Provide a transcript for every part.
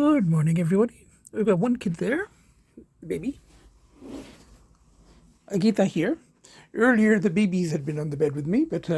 Good morning, everybody. We've got one kid there, the baby. Agita here. Earlier, the babies had been on the bed with me, but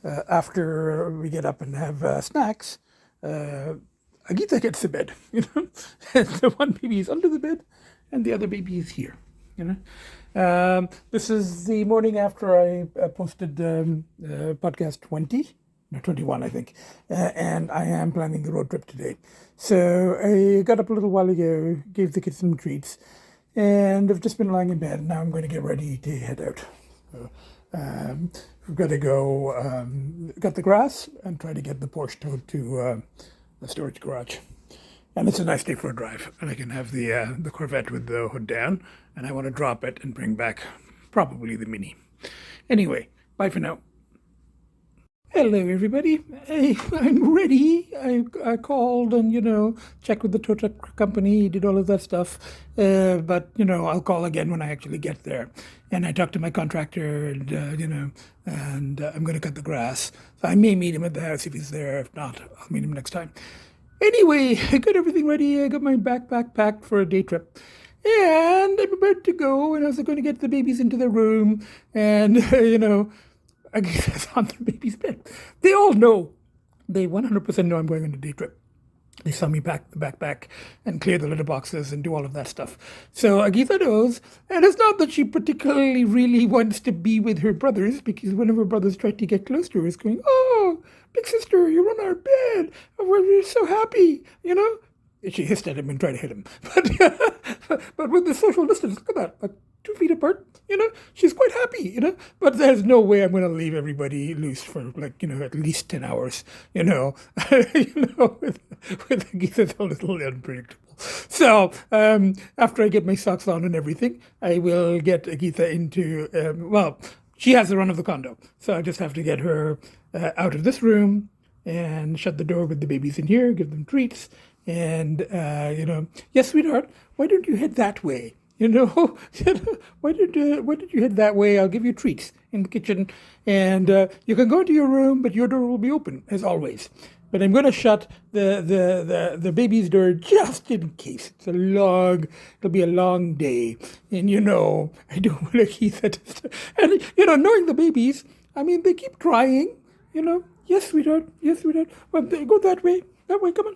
after we get up and have snacks, Agita gets the bed, And the one baby is under the bed, and the other baby is here, This is the morning after I posted podcast 20. No, 21, I think. And I am planning the road trip today. So I got up a little while ago, gave the kids some treats, and I've just been lying in bed. Now I'm going to get ready to head out. So, we've got to go, cut the grass and try to get the Porsche towed to the storage garage. And it's a nice day for a drive. And I can have the Corvette with the hood down, and I want to drop it and bring back probably the Mini. Anyway, bye for now. Hello, everybody. I'm ready. I called and, checked with the tow truck company, did all of that stuff. But, I'll call again when I actually get there. And I talked to my contractor and, and I'm going to cut the grass. So I may meet him at the house if he's there. If not, I'll meet him next time. Anyway, I got everything ready. I got my backpack packed for a day trip. And I'm about to go, and I was going to get the babies into their room and, I guess on the baby's bed. They all know. They 100% know I'm going on a day trip. They saw me pack the backpack and clear the litter boxes and do all of that stuff. So Agita knows. And it's not that she particularly really wants to be with her brothers, because one of her brothers tried to get close to her, is going, "Oh, big sister, you're on our bed. We're so happy," She hissed at him and tried to hit him. But with the social distance, look at that, like 2 feet apart, she's quite happy, But there's no way I'm going to leave everybody loose for at least 10 hours, with Agita, it's a little unpredictable. So after I get my socks on and everything, I will get Agita into, she has the run of the condo. So I just have to get her out of this room and shut the door with the babies in here, give them treats. And, "Yes, sweetheart, why don't you head that way? Why did you head that way? I'll give you treats in the kitchen. And you can go into your room, but your door will be open, as always. But I'm going to shut the baby's door just in case. It'll be a long day. And, I don't want to keep that. And, knowing the babies, they keep trying, "Yes, sweetheart, yes, sweetheart. Well, go that way, come on.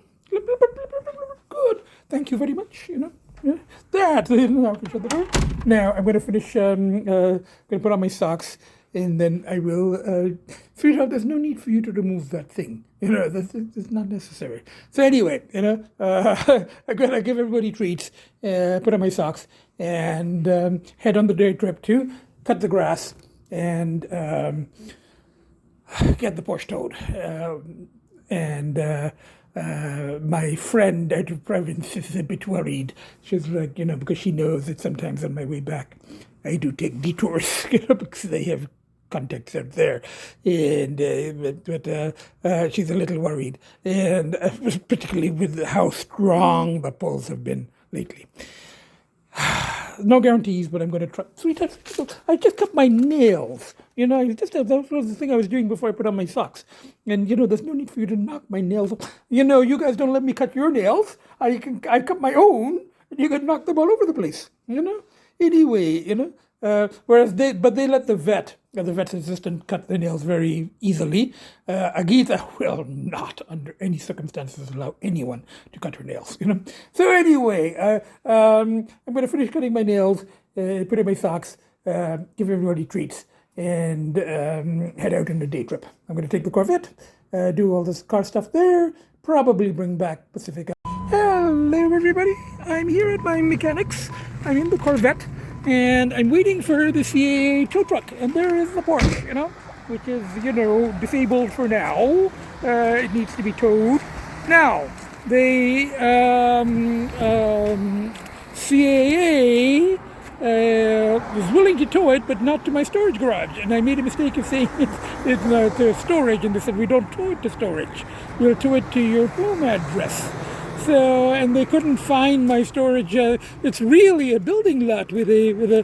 Good. Thank you very much, That. Now I'm going to finish, going to put on my socks, and then I will, sweetheart, there's no need for you to remove that thing. That's not necessary. So anyway, I'm going to give everybody treats, put on my socks, and head on the day trip to cut the grass and get the Porsche towed. My friend out of province is a bit worried. She's like, because she knows that sometimes on my way back, I do take detours, because they have contacts out there. And but she's a little worried, and particularly with how strong the pulls have been lately. No guarantees, but I'm going to try. Sweetheart, I just cut my nails. That was the thing I was doing before I put on my socks. And, there's no need for you to knock my nails off. You guys don't let me cut your nails. I cut my own, and you can knock them all over the place. Anyway, whereas they let the vet's assistant cut the nails very easily. Agita will not, under any circumstances, allow anyone to cut her nails. So anyway, I'm going to finish cutting my nails, put in my socks, give everybody treats, and head out on a day trip. I'm going to take the Corvette, do all this car stuff there, probably bring back Pacifica. Hello, everybody. I'm here at my mechanics. I'm in the Corvette. And I'm waiting for the CAA tow truck, and there is the Porsche, which is, disabled for now. It needs to be towed. Now, the CAA was willing to tow it, but not to my storage garage. And I made a mistake of saying it's to storage, and they said, "We don't tow it to storage. We'll tow it to your home address." So, and they couldn't find my storage. It's really a building lot with a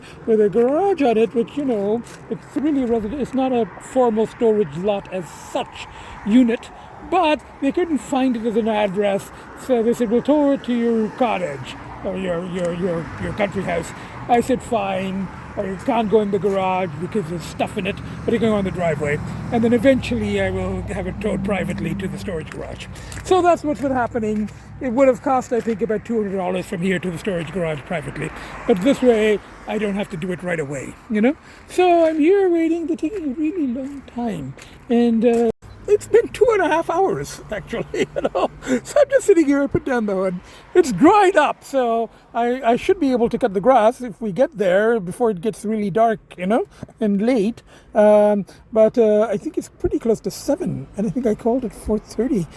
garage on it, which it's really it's not a formal storage lot as such unit, but they couldn't find it as an address, so they said, we'll tow it to your cottage, or your country house. I said, fine. I can't go in the garage because there's stuff in it, but I can go in the driveway. And then eventually I will have it towed privately to the storage garage. So that's what's been happening. It would have cost, I think, about $200 from here to the storage garage privately. But this way, I don't have to do it right away, you know? So I'm here waiting. They're taking a really long time. And it's been 2.5 hours, actually, you know. So I'm just sitting here, I put down the hood. It's dried up, so I should be able to cut the grass if we get there before it gets really dark, you know, and late. But I think it's pretty close to 7, and I think I called it 4:30.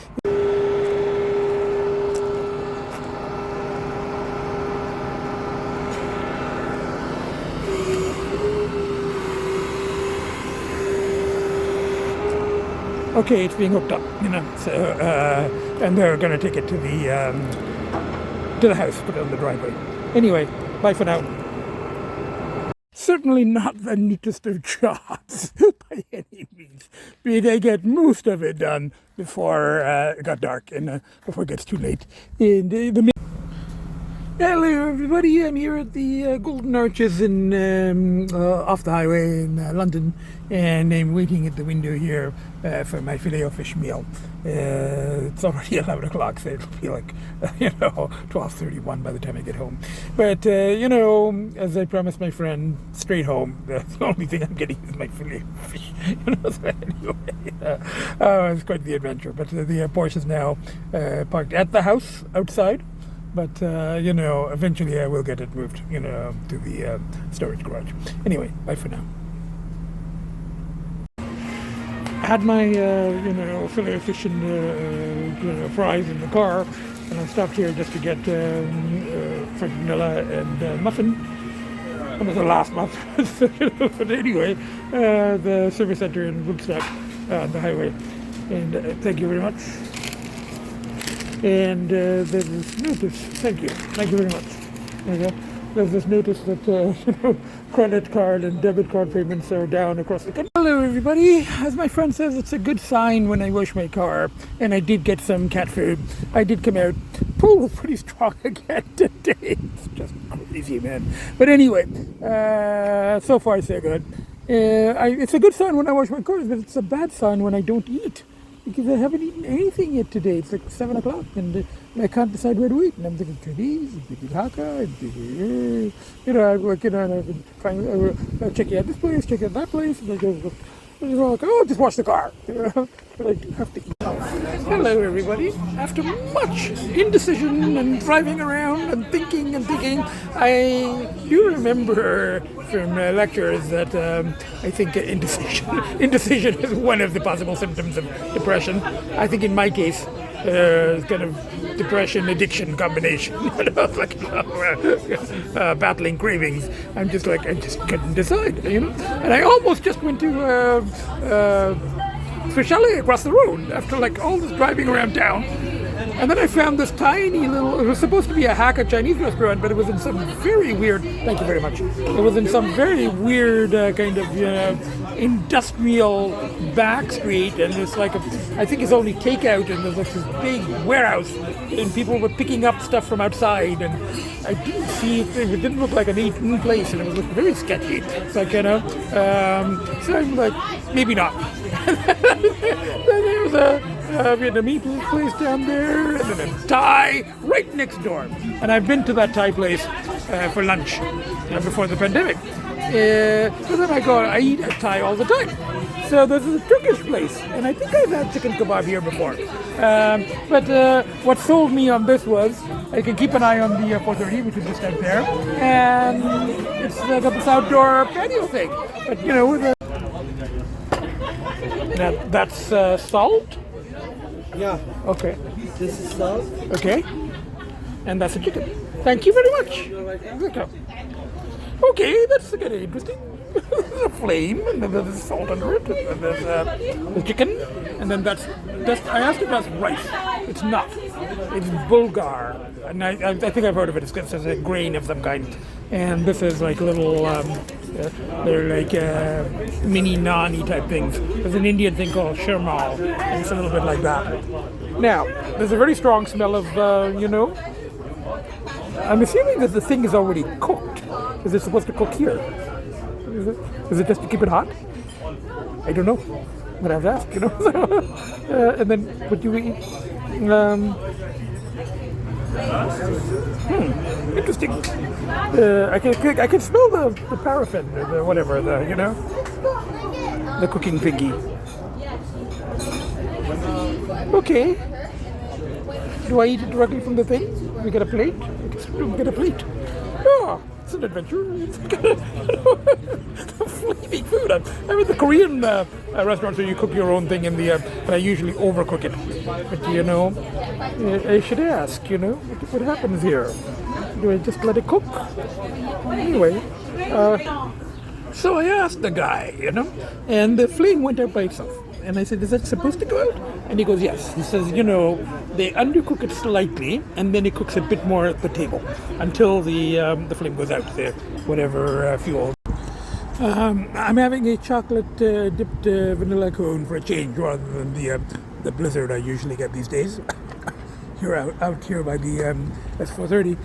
Okay, it's being hooked up, you know. So, and they're going to take it to the house, put it on the driveway. Anyway, bye for now. Certainly not the neatest of jobs by any means. But I get most of it done before it got dark and before it gets too late. And hello everybody, I'm here at the Golden Arches in off the highway in London, and I'm waiting at the window here for my filet-o-fish meal. It's already 11 o'clock, so it'll be like, 12:31 by the time I get home. But, as I promised my friend, straight home, the only thing I'm getting is my filet-o-fish. So anyway, it's quite the adventure. But the Porsche is now parked at the house outside. But, eventually I will get it moved, to the storage garage. Anyway, bye for now. I had my, filet of fish and fries in the car, and I stopped here just to get French vanilla and muffin. It was the last month. But anyway, the service center in Woodstock on the highway. And thank you very much. And there's this notice, thank you very much. There's this notice that credit card and debit card payments are down across the country. Hello everybody, as my friend says, it's a good sign when I wash my car, and I did get some cat food. I did come out, pool was pretty strong again today. It's just crazy, man. But anyway, so far so good. It's a good sign when I wash my car, but it's a bad sign when I don't eat. Because I haven't eaten anything yet today. It's like 7 o'clock and I can't decide where to eat. And I'm thinking Chinese, I'm thinking Hakka, I'm thinking, I'm working on, I've been trying, checking out this place, checking out that place. And I go, like, just wash the car. But I do have to eat. Hello everybody. After much indecision and driving around and thinking, I do remember from lectures that I think indecision is one of the possible symptoms of depression. I think in my case, kind of depression addiction combination, battling cravings. I just couldn't decide, And I almost just went to Chalet across the road after all this driving around town, and then I found this tiny little, it was supposed to be a Hakka Chinese restaurant, but it was in some very weird, thank you very much, it was in some very weird kind of industrial back street, and it's I think it's only takeout, and there's this big warehouse, and people were picking up stuff from outside, and I didn't see it didn't look like an eaten place, and it was very sketchy. It's so I'm like, maybe not. Then there was a Vietnamese place down there, and then a Thai right next door. And I've been to that Thai place for lunch before the pandemic. So then I eat at Thai all the time. So this is a Turkish place, and I think I've had chicken kebab here before. But what sold me on this was, I can keep an eye on the 430, which is just out there, and it's got this outdoor patio thing. But with a... That's salt? Yeah. Okay. This is salt. Okay. And that's a chicken. Thank you very much. You're welcome. Okay, that's kind of interesting. there's a flame, and then there's salt under it, and then there's the chicken, and then that's I asked if that's rice. It's not. It's bulgur, and I think I've heard of it. It's a grain of some kind, and this is like little. They're like mini nani type things. There's an Indian thing called shirmal, and it's a little bit like that. Now, there's a very strong smell of, I'm assuming that the thing is already cooked. Is it supposed to cook here? Is it just to keep it hot? I don't know. I'm gonna have to ask, and then what do we eat? Interesting. I can smell the paraffin, or the whatever, the cooking thingy. Okay. Do I eat it directly from the thing? We get a plate? We get a plate. Oh, it's an adventure. Flaming food. I'm at the Korean restaurants where you cook your own thing in the, but I usually overcook it. But I should ask, what happens here? Do I just let it cook? Anyway, so I asked the guy, and the flame went out by itself. And I said, is that supposed to go out? And he goes, yes. He says, they undercook it slightly, and then it cooks a bit more at the table until the flame goes out, the whatever fuel. I'm having a chocolate dipped vanilla cone for a change, rather than the blizzard I usually get these days. You're out here by the S430.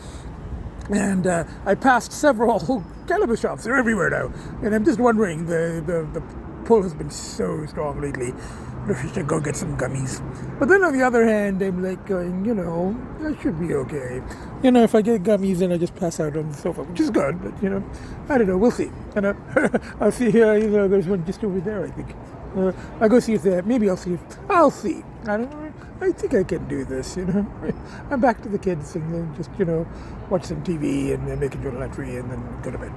And I passed several cannabis shops. They're everywhere now. And I'm just wondering, the pull has been so strong lately. I should go get some gummies. But then on the other hand, I'm like going, I should be okay. If I get gummies, then I just pass out on the sofa, which is good. But, I don't know. We'll see. I'll see here. There's one just over there, I think. I'll go see if there. Maybe I'll see. I'll see. I don't know. I think I can do this, I'm back to the kids and then just, watch some TV and then make a journal entry and then go to bed,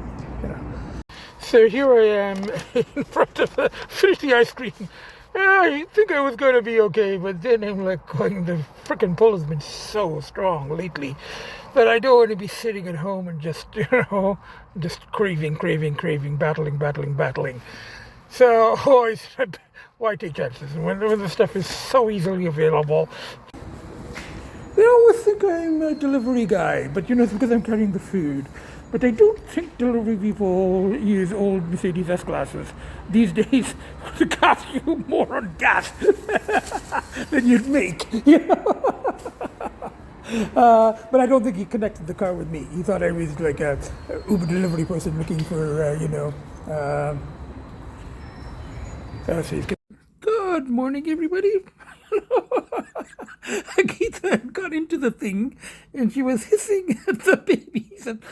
So here I am in front of the ice cream. I think I was going to be okay, but then I'm like going, the frickin' pull has been so strong lately that I don't want to be sitting at home and just, just craving, battling. So I said, why take chances when the stuff is so easily available? They always think I'm a delivery guy, but it's because I'm carrying the food. But I don't think delivery people use old Mercedes S-classes. These days, it costs you more on gas than you'd make. But I don't think he connected the car with me. He thought I was like a Uber delivery person looking for, Good morning, everybody. Agita got into the thing, and she was hissing at the babies and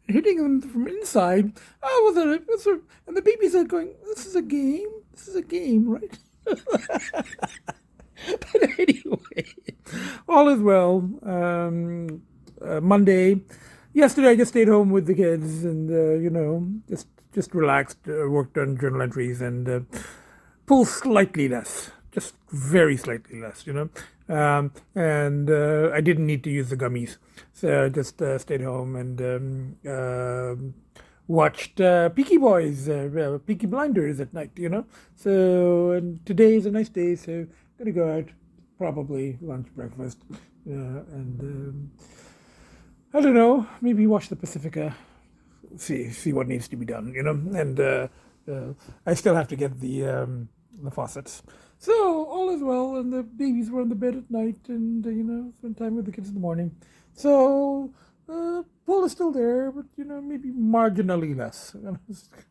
hitting them from inside. And the babies are going, this is a game, right? But anyway, all is well. Monday. Yesterday I just stayed home with the kids and, just relaxed, worked on journal entries and pulled slightly less, just very slightly less, and I didn't need to use the gummies. So I just stayed home and watched Peaky Blinders at night, So, and today is a nice day, so I'm going to go out, probably lunch, breakfast, and I don't know, maybe watch the Pacifica. See what needs to be done, and I still have to get the faucets. So all is well, and the babies were in the bed at night, and spend time with the kids in the morning. So pull is still there, but maybe marginally less.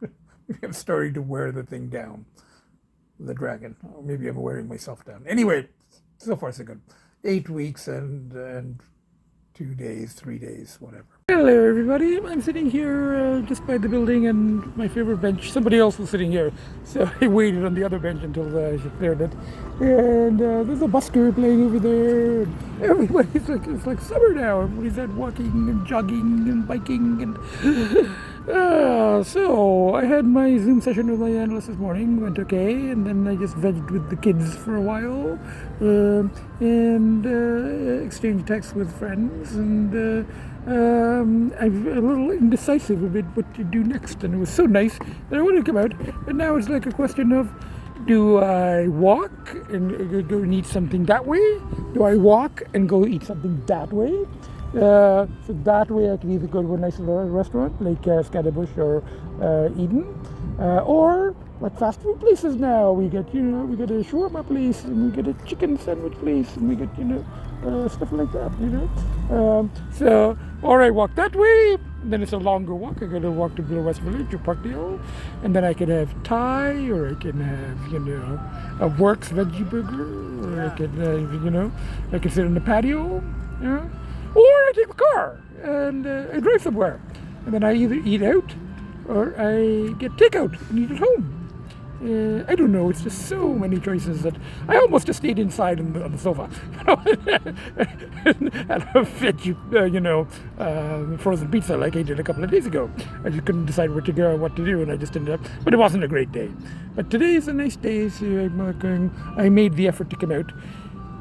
Maybe I'm starting to wear the thing down, the dragon, or maybe I'm wearing myself down. Anyway, so far so good. 8 weeks and 2 days, 3 days, whatever. Hello everybody, I'm sitting here just by the building and my favorite bench. Somebody else was sitting here, so I waited on the other bench until she cleared it. And there's a busker playing over there. And everybody's like, it's like summer now. Everybody's out walking and jogging and biking. And so I had my Zoom session with my analyst this morning, went okay, and then I just vegged with the kids for a while. and exchange texts with friends, and I'm a little indecisive about what to do next. And it was so nice that I wanted to come out, and now it's like a question of, do I walk and go and eat something that way? Do I walk and go eat something that way? So that way I can either go to a nice restaurant like Scaddabush or Eden, or like fast food places now. We get a shawarma place, and we get a chicken sandwich place, and we get stuff like that. So or I walk that way. Then it's a longer walk. I got to walk to Blue West Village or Parkdale, and then I can have Thai, or I can have a Works veggie burger, or I can I can sit on the patio, or I take the car and I drive somewhere, and then I either eat out or I get takeout and eat at home. I don't know. It's just so many choices that I almost just stayed inside on the sofa, and had a veggie, frozen pizza like I did a couple of days ago. I just couldn't decide where to go or what to do, and I just ended up. But it wasn't a great day. But today is a nice day, so I made the effort to come out.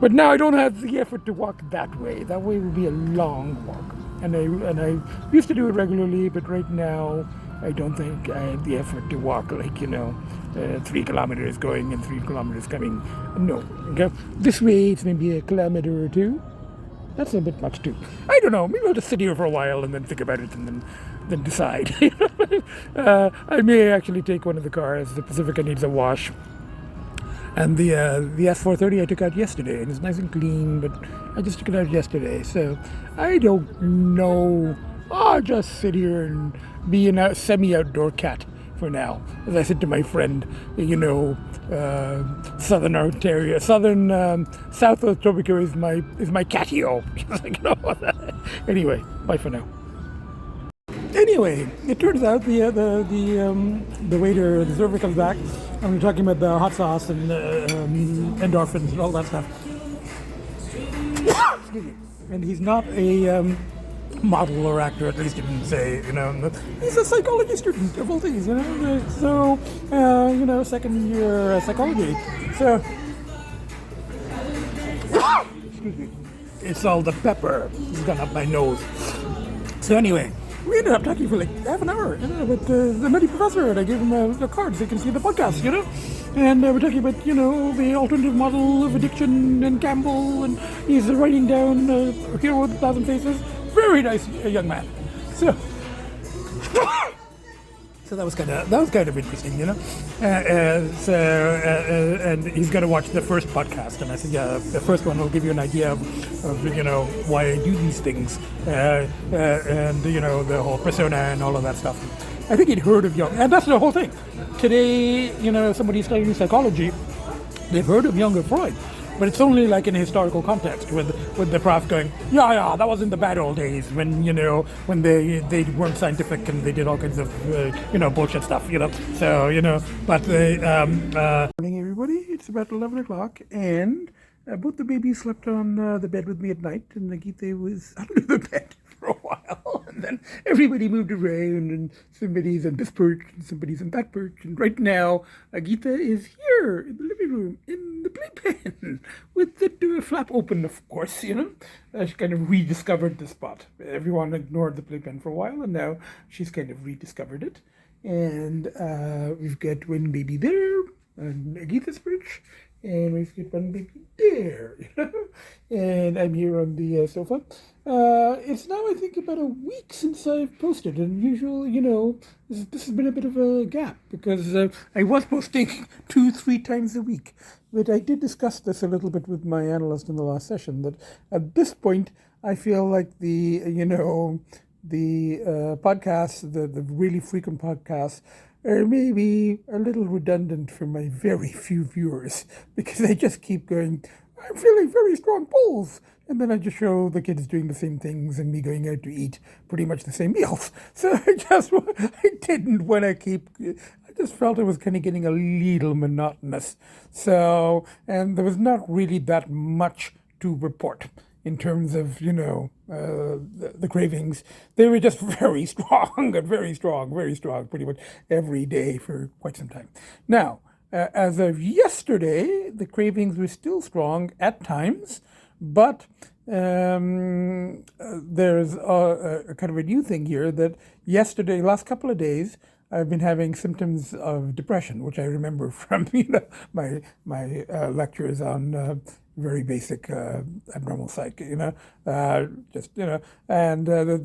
But now I don't have the effort to walk that way. That way would be a long walk, and I used to do it regularly, but right now I don't think I have the effort to walk 3 kilometers going and 3 kilometers coming. No. Okay? This way it's maybe a kilometer or two. That's a bit much too. I don't know. Maybe I'll just sit here for a while and then think about it and then decide. I may actually take one of the cars. The Pacifica needs a wash. And the S430 I took out yesterday, and it's nice and clean, but I just took it out yesterday. So I don't know. I'll just sit here and be a semi-outdoor cat for now. As I said to my friend, Southern Ontario, South Etobicoke is my catio. Anyway, bye for now. Anyway, it turns out the waiter, the server comes back, and we're talking about the hot sauce and endorphins and all that stuff. Excuse me. And he's not a model or actor, at least he didn't say, he's a psychology student of all things, so, second year psychology. So, excuse me, it's all the pepper has gone up my nose. So anyway, we ended up talking for like half an hour with the Medi professor, and I gave him the card so he can see the podcast, and we're talking about, the alternative model of addiction and Campbell, and he's writing down Hero with 1,000 Faces. Very nice young man. So that was kind of interesting, and he's going to watch the first podcast, and I said, yeah, the first one will give you an idea of why I do these things, and the whole persona and all of that stuff. I think he'd heard of Jung, and that's the whole thing. Today, somebody studying psychology, they've heard of Jung or Freud. But it's only like in a historical context with the prof going, yeah, that was in the bad old days when they weren't scientific and they did all kinds of bullshit stuff, So but morning everybody. It's about 11 o'clock, and both the babies slept on the bed with me at night, and Agita was under the bed for a while, and then everybody moved around, and somebody's on this perch and somebody's on that perch, and right now Agita is here in the living room in the playpen with the flap open, of course. She kind of rediscovered the spot. Everyone ignored the playpen for a while, and now she's kind of rediscovered it. And we've got one baby there on Agita's perch, and we've got one baby there, and I'm here on the sofa. It's now, I think, about a week since I've posted, and usually, this has been a bit of a gap, because I was posting 2-3 times a week, but I did discuss this a little bit with my analyst in the last session, that at this point, I feel like the podcasts, the really frequent podcasts, are maybe a little redundant for my very few viewers, because they just keep going, I'm feeling very strong pulls. And then I just show the kids doing the same things and me going out to eat pretty much the same meals. So I didn't want to keep, I just felt it was kind of getting a little monotonous. So, and there was not really that much to report in terms of, the cravings. They were just very strong, pretty much every day for quite some time. Now, as of yesterday, the cravings were still strong at times, but there's a kind of a new thing here that yesterday, last couple of days, I've been having symptoms of depression, which I remember from my lectures on very basic abnormal psych, and the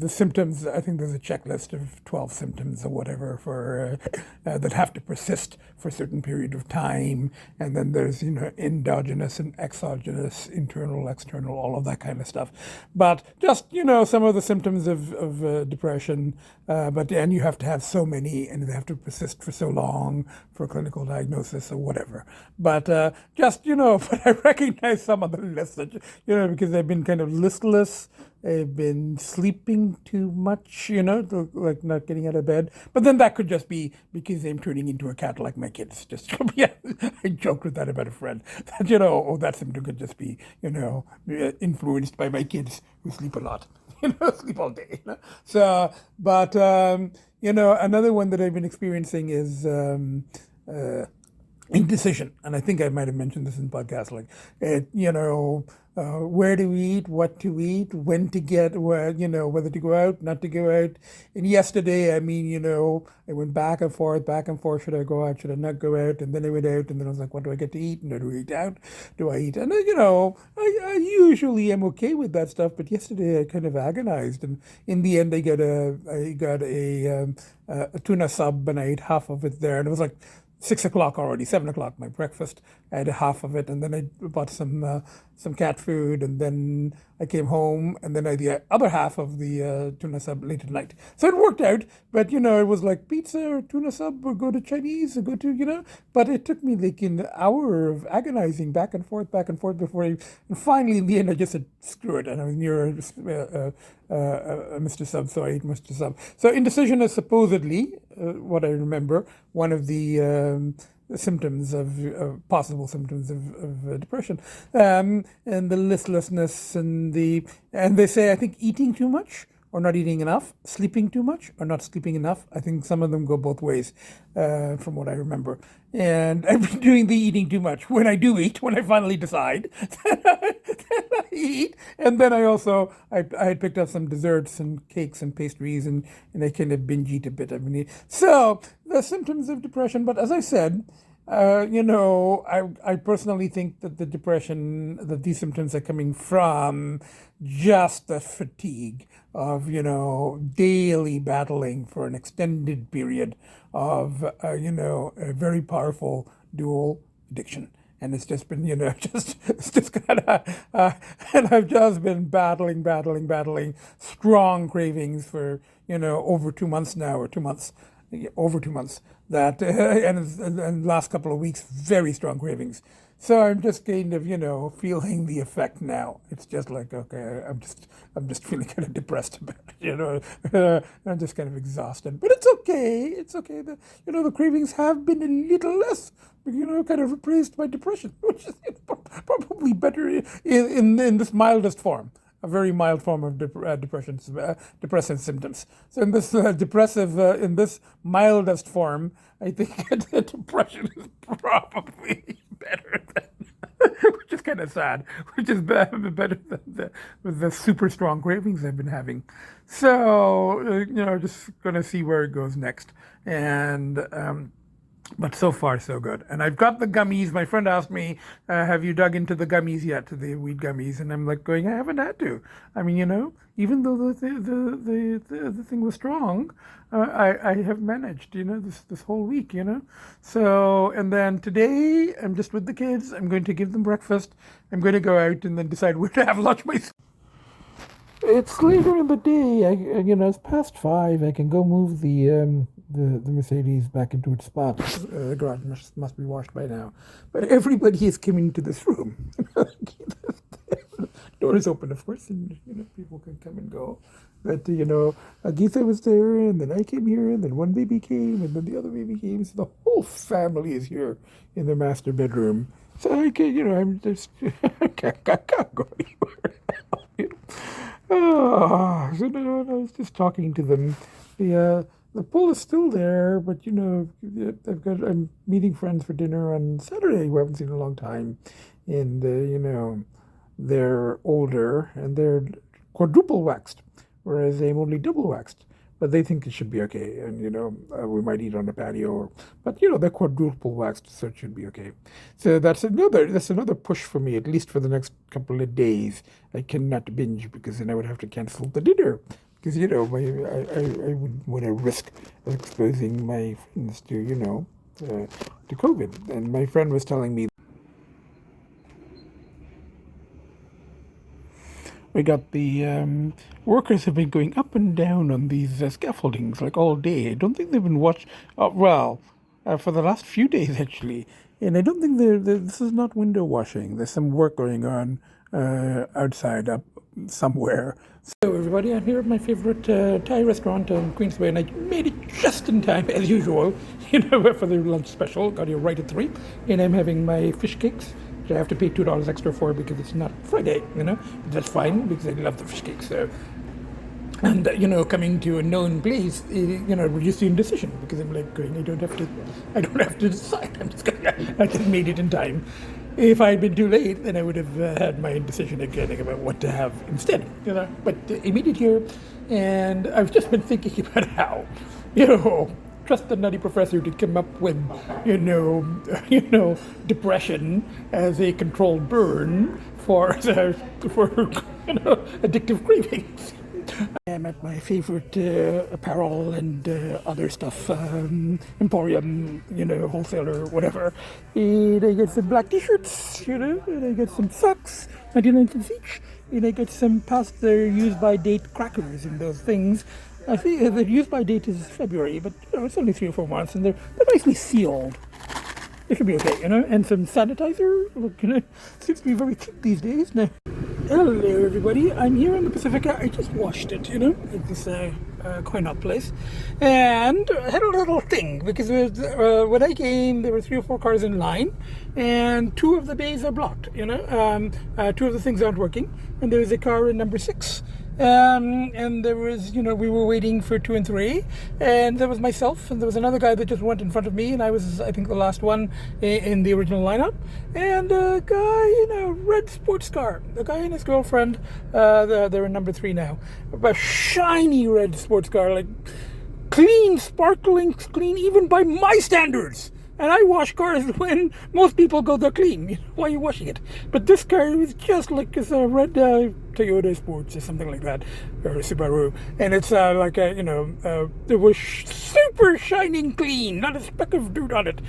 symptoms. I think there's a checklist of 12 symptoms or whatever for that have to persist for a certain period of time, and then there's endogenous and exogenous, internal, external, all of that kind of stuff. But just some of the symptoms of depression. And you have to have so many, and they have to persist for so long for a clinical diagnosis or whatever. But but I recognize some of the lists, because I've been kind of listless. I've been sleeping too much, like not getting out of bed. But then that could just be because I'm turning into a cat like my kids. Just I joked with that about a friend. That that symptom could just be, influenced by my kids who sleep a lot. Sleep all day. So, but another one that I've been experiencing is indecision, and I think I might have mentioned this in podcast. Like, where to eat, what to eat, when to get, whether to go out, not to go out. And yesterday, I went back and forth. Should I go out? Should I not go out? And then I went out, and then I was like, what do I get to eat? And do I eat out? Do I eat? And I usually am okay with that stuff, but yesterday I kind of agonized, and in the end, I got a tuna sub, and I ate half of it there, and it was like 6 o'clock already, 7 o'clock, my breakfast. I had half of it, and then I bought some cat food, and then I came home, and then I had the other half of the tuna sub late at night. So it worked out, but it was like pizza or tuna sub, or go to Chinese, or go to, but it took me like an hour of agonizing back and forth before and finally in the end I just said, screw it, and I was near Mr. Sub, so I ate Mr. Sub. So indecision is supposedly, what I remember, one of the symptoms possible symptoms of depression, and the listlessness, and they say, I think, eating too much or not eating enough, sleeping too much or not sleeping enough. I think some of them go both ways, from what I remember. And I've been doing the eating too much. When I do eat, when I finally decide, then I eat. And then I had picked up some desserts and cakes and pastries, and I kind of binge eat a bit. So the symptoms of depression. But as I said, I personally think that that these symptoms are coming from just the fatigue of, daily battling for an extended period of, a very powerful dual addiction. And it's just been, it's just kind of, and I've just been battling strong cravings for, over 2 months now, or 2 months. Over 2 months, that and last couple of weeks, very strong cravings. So I'm just kind of feeling the effect now. It's just like, okay, I'm just feeling kind of depressed about it. I'm just kind of exhausted, but it's okay. It's okay. The cravings have been a little less, kind of replaced by depression, which is probably better in this mildest form. A very mild form of depressive symptoms. So in this in this mildest form, I think depression is probably better than, which is kind of sad, which is better than the super strong cravings I've been having. So, just going to see where it goes next. And, but so far, so good. And I've got the gummies. My friend asked me, have you dug into the gummies yet, to the weed gummies? And I'm like going, I haven't had to. I mean, even though the thing was strong, I have managed, this whole week, So, and then today, I'm just with the kids. I'm going to give them breakfast. I'm going to go out and then decide where to have lunch myself. It's later in the day. It's past 5. I can go move the Mercedes back into its spot. The garage must be washed by now. But everybody is coming to this room. The door is open, of course, and people can come and go. But Agita was there, and then I came here, and then one baby came, and then the other baby came. So the whole family is here in the master bedroom. So I can, I'm just I can't go anywhere now. So I was just talking to them. the pull is still there, but I'm meeting friends for dinner on Saturday who I haven't seen in a long time, and they're older and they're quadruple waxed, whereas I'm only double waxed. But they think it should be okay, and we might eat on the patio, but they're quadruple waxed, so it should be okay. So that's another push for me, at least for the next couple of days. I cannot binge because then I would have to cancel the dinner because I wouldn't want to risk exposing my friends to COVID. And my friend was telling me. We got the workers have been going up and down on these scaffoldings like all day. I don't think they've been watched. For the last few days actually, and I don't think this is not window washing. There's some work going on outside up somewhere. So everybody, I'm here at my favorite Thai restaurant in Queensway, and I made it just in time as usual. For the lunch special. Got here right at 3, and I'm having my fish cakes. I have to pay $2 extra for because it's not Friday, but that's fine because I love the fish cakes. So, and coming to a known place, reduce the indecision because I'm like going, I don't have to decide. I just made it in time. If I had been too late, then I would have had my indecision again about what to have instead, But I made it here, and I've just been thinking about how, trust the nutty professor to come up with, depression as a controlled burn for addictive cravings. I am at my favorite apparel and other stuff, emporium, wholesaler, whatever. And I get some black t-shirts, and I get some socks, 99 cents each, and I get some past their use-by date crackers and those things. I think the use-by date is February, but it's only 3 or 4 months, and they're nicely sealed. It should be okay, and some sanitizer. Seems to be very cheap these days now. Hello, everybody. I'm here in the Pacifica. I just washed it, at this coin-op place, and I had a little thing because when I came, there were 3 or 4 cars in line, and 2 of the bays are blocked. 2 of the things aren't working, and there was a car in number 6. And there was, we were waiting for 2 and 3, and there was myself, and there was another guy that just went in front of me, and I was, I think, the last one in the original lineup, and a guy, red sports car, the guy and his girlfriend, they're in number 3 now, a shiny red sports car, like clean, sparkling, clean, even by my standards. And I wash cars when most people go, they're clean. Why are you washing it? But this car was just like it's a red Toyota Sports or something like that, or a Subaru. And it's it was super shining clean, not a speck of dirt on it.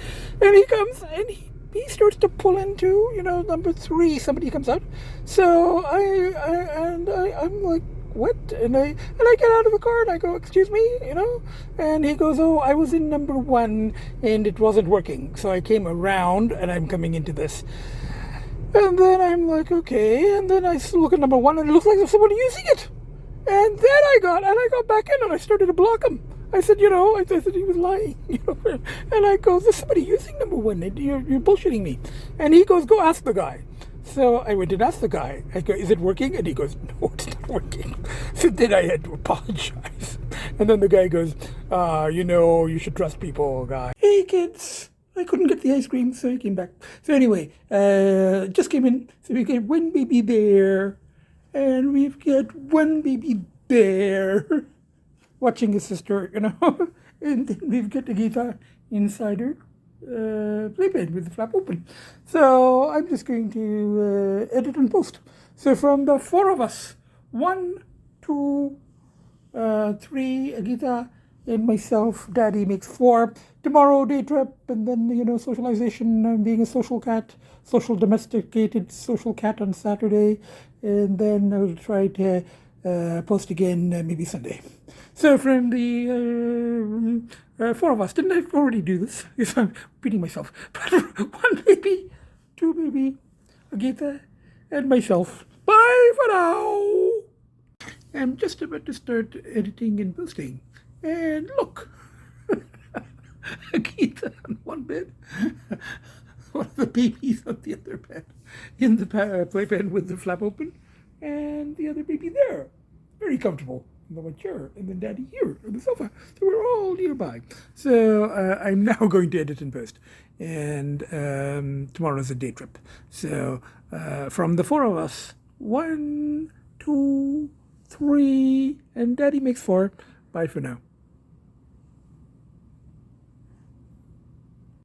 And he comes and he starts to pull into, number 3. Somebody comes out. So I'm like, what? And I get out of the car and I go, excuse me, and he goes, oh, I was in number 1 and it wasn't working, so I came around and I'm coming into this. And then I'm like, okay, and then I look at number 1 and it looks like there's somebody using it. And then I got back in and I started to block him. I said, I said he was lying, and I go, there's somebody using number 1, you're bullshitting me. And he goes, go ask the guy. So I went and asked the guy, I go, is it working? And he goes, no, it's not working. So then I had to apologize. And then the guy goes, you should trust people, guy. Hey, kids. I couldn't get the ice cream, so I came back. So anyway, just came in. So we get 1 baby bear. And we've got 1 baby bear watching his sister, And then we've got Agita inside her. Playpen with the flap open. So I'm just going to edit and post. So from the 4 of us, 1, 2, 3, Agita and myself, Daddy makes 4. Tomorrow day trip, and then socialization, being a social cat, social domesticated social cat on Saturday, and then I'll try to post again maybe Sunday. So from the 4 of us, didn't I already do this? Yes, I'm repeating myself. But 1 baby, 2 baby, Agita, and myself. Bye for now. I'm just about to start editing and posting. And look, Agita on one bed, one of the babies on the other bed, in the playpen with the flap open, and the other baby there. Very comfortable. Mama chair, and then Daddy here on the sofa. So we're all nearby. So I'm now going to edit and post. And tomorrow's a day trip. So from the four of us, 1, 2, 3, and Daddy makes 4. Bye for now.